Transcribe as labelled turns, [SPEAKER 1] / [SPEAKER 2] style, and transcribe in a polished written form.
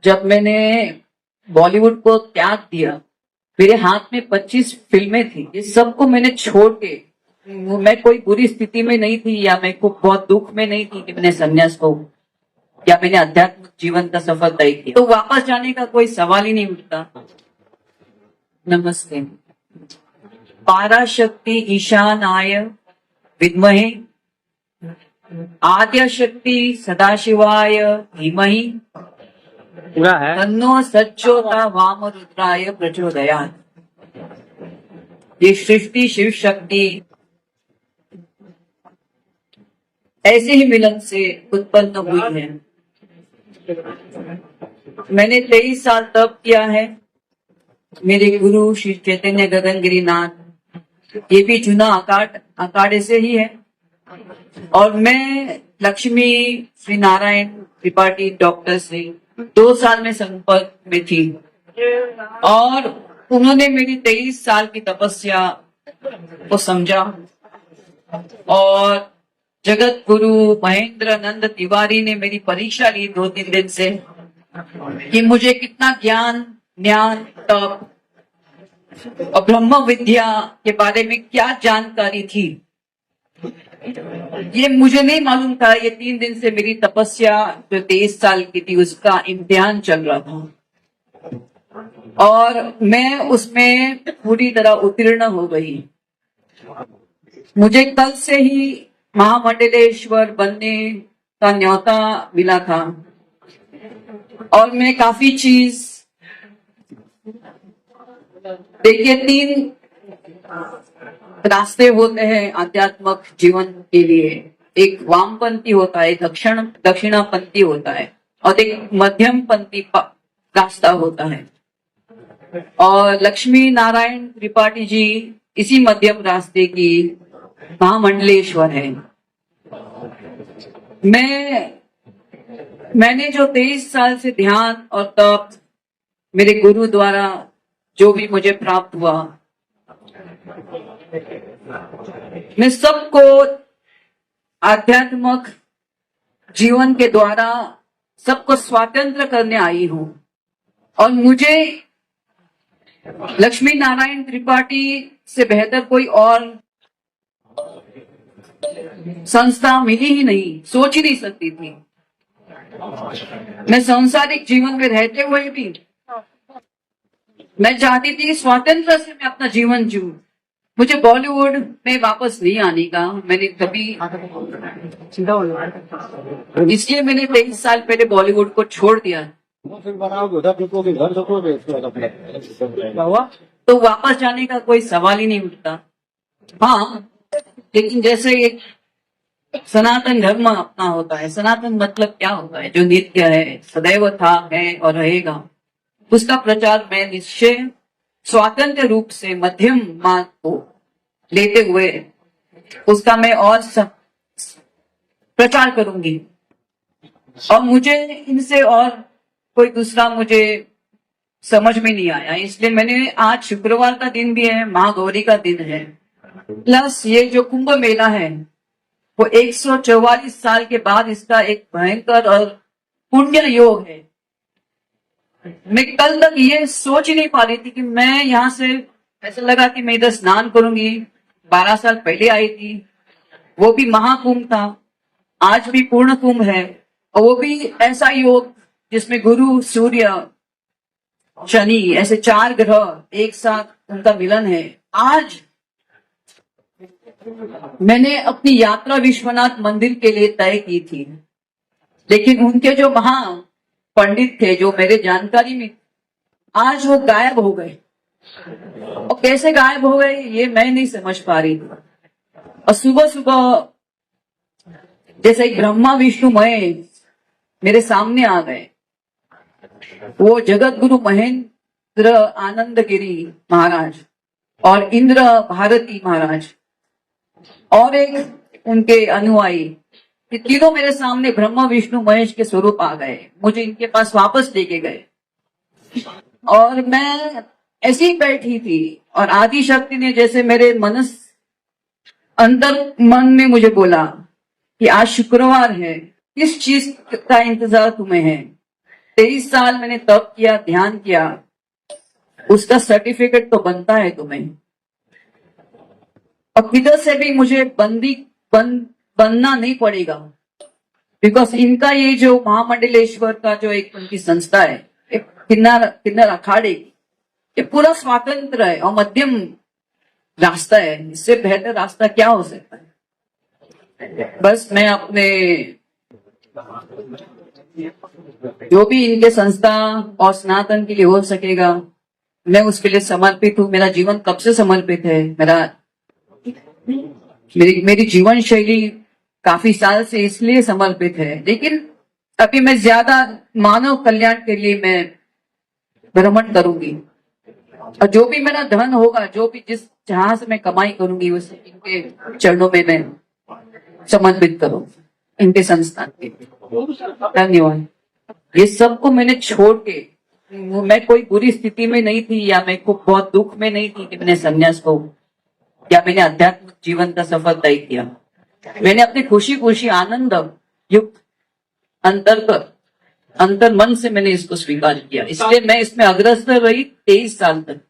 [SPEAKER 1] जब मैंने बॉलीवुड को त्याग दिया, मेरे हाथ में 25 फिल्में थी। ये सबको मैंने छोड़ के, मैं कोई बुरी स्थिति में नहीं थी या मैं को बहुत दुख में नहीं थी कि मैंने संन्यास को या मैंने आध्यात्मिक जीवन का सफर तय किया, तो वापस जाने का कोई सवाल ही नहीं उठता। नमस्ते। पाराशक्ति ईशानाय विद्महे आद्य शक्ति सदाशिवाय धीमहि
[SPEAKER 2] पूरा है।
[SPEAKER 1] तन्नो सच्चोता वाम रुद्राय प्रचोदयात्। ये सृष्टि शिव शक्ति ऐसे ही मिलन से उत्पन्न हुई है। मैंने 23 साल तप किया है। मेरे गुरु श्री चैतन्य गगनगिरी नाथ, ये भी चुना अखाड़े से ही है। और मैं लक्ष्मी श्री नारायण त्रिपाठी डॉक्टर से 2 साल में संपर्क में थी और उन्होंने मेरी 23 साल की तपस्या को समझा और जगत गुरु महेंद्र नंद तिवारी ने मेरी परीक्षा ली 2-3 दिन से कि मुझे कितना ज्ञान तप और ब्रह्म विद्या के बारे में क्या जानकारी थी, ये मुझे नहीं मालूम था। ये 3 दिन से मेरी तपस्या जो 23 साल की थी उसका इम्तिहान चल रहा था और मैं उसमें पूरी तरह उत्तीर्ण हो गई। मुझे कल से ही महामंडलेश्वर बनने का न्योता मिला था और मैं काफी चीज देखिए, 3 रास्ते होते हैं आध्यात्मिक जीवन के लिए। एक वामपंथी होता है, एक दक्षिणापंथी होता है और एक मध्यमपंथी रास्ता होता है। और लक्ष्मी नारायण त्रिपाठी जी इसी मध्यम रास्ते की महामंडलेश्वर है। मैंने जो 23 साल से ध्यान और तप मेरे गुरु द्वारा जो भी मुझे प्राप्त हुआ, मैं सबको आध्यात्मिक जीवन के द्वारा सबको स्वतंत्र करने आई हूं। और मुझे लक्ष्मी नारायण त्रिपाठी से बेहतर कोई और संस्था मिली ही नहीं, सोच ही नहीं सकती थी। मैं सांसारिक जीवन में रहते हुए भी मैं चाहती थी स्वतंत्र से मैं अपना जीवन जीऊं। मुझे बॉलीवुड में वापस नहीं आने का, मैंने कभी, इसलिए मैंने 23 साल पहले बॉलीवुड को छोड़ दिया। तो वापस जाने का कोई सवाल ही नहीं उठता। हाँ, लेकिन जैसे एक सनातन धर्म अपना होता है, सनातन मतलब क्या होता है? जो नित्य है, सदैव था, है और रहेगा, उसका प्रचार मैं निश्चय स्वतंत्र रूप से मध्यम मार्ग को लेते हुए उसका मैं और प्रचार करूंगी। और मुझे इनसे और कोई दूसरा मुझे समझ में नहीं आया, इसलिए मैंने, आज शुक्रवार का दिन भी है, महागौरी का दिन है, प्लस ये जो कुंभ मेला है वो 144 साल के बाद इसका एक भयंकर और पुण्य योग है। मैं कल तक ये सोच ही नहीं पा रही थी कि मैं यहाँ से, ऐसा लगा कि मैं इधर स्नान करूंगी। 12 साल पहले आई थी, वो भी महाकुंभ था, आज भी पूर्ण कुंभ है और वो भी ऐसा योग जिसमें गुरु सूर्य शनि ऐसे 4 ग्रह एक साथ उनका मिलन है। आज मैंने अपनी यात्रा विश्वनाथ मंदिर के लिए तय की थी, लेकिन उनके जो महा पंडित थे जो मेरे जानकारी में, आज वो गायब हो गए। और कैसे गायब हो गए ये मैं नहीं समझ पा रही थी। और सुबह सुबह जैसे एक ब्रह्मा विष्णु महेश मेरे सामने आ गए, वो जगत गुरु महेंद्र आनंद गिरी महाराज और इंद्र भारती महाराज और एक उनके अनुयायी, ये तीनों मेरे सामने ब्रह्मा विष्णु महेश के स्वरूप आ गए। मुझे इनके पास वापस लेके गए और मैं ऐसी ही बैठी थी और आदि शक्ति ने जैसे मेरे अंदर मन में मुझे बोला कि आज शुक्रवार है, किस चीज का इंतजार तुम्हें है? 23 साल मैंने तप किया, ध्यान किया, उसका सर्टिफिकेट तो बनता है तुम्हें। और किधर से भी मुझे बनना नहीं पड़ेगा, बिकॉज इनका ये जो महामंडलेश्वर का जो एक उनकी संस्था है, एक किन्नर अखाड़े की, ये पूरा स्वातंत्र है और मध्यम रास्ता है। इससे बेहतर रास्ता क्या हो सकता है। बस मैं अपने जो भी इनके संस्था और सनातन के लिए हो सकेगा, मैं उसके लिए समर्पित हूँ। मेरा जीवन कब से समर्पित है। मेरी जीवन शैली काफी साल से इसलिए समर्पित है, लेकिन अभी मैं ज्यादा मानव कल्याण के लिए मैं भ्रमण करूंगी। और जो भी मेरा धन होगा, जो भी जहां से मैं कमाई करूंगी, उसे इनके चरणों में मैं समर्पित करूँ, इनके संस्थान के। धन्यवाद। ये सबको मैंने छोड़ के, मैं कोई बुरी स्थिति में नहीं थी या मैं को बहुत दुख में नहीं थी कि मैंने संन्यास को या मैंने आध्यात्मिक जीवन का सफल तय किया। मैंने अपनी खुशी खुशी आनंद युक्त अंतर मन से मैंने इसको स्वीकार किया। इसलिए मैं इसमें अग्रसर रही 23 साल तक।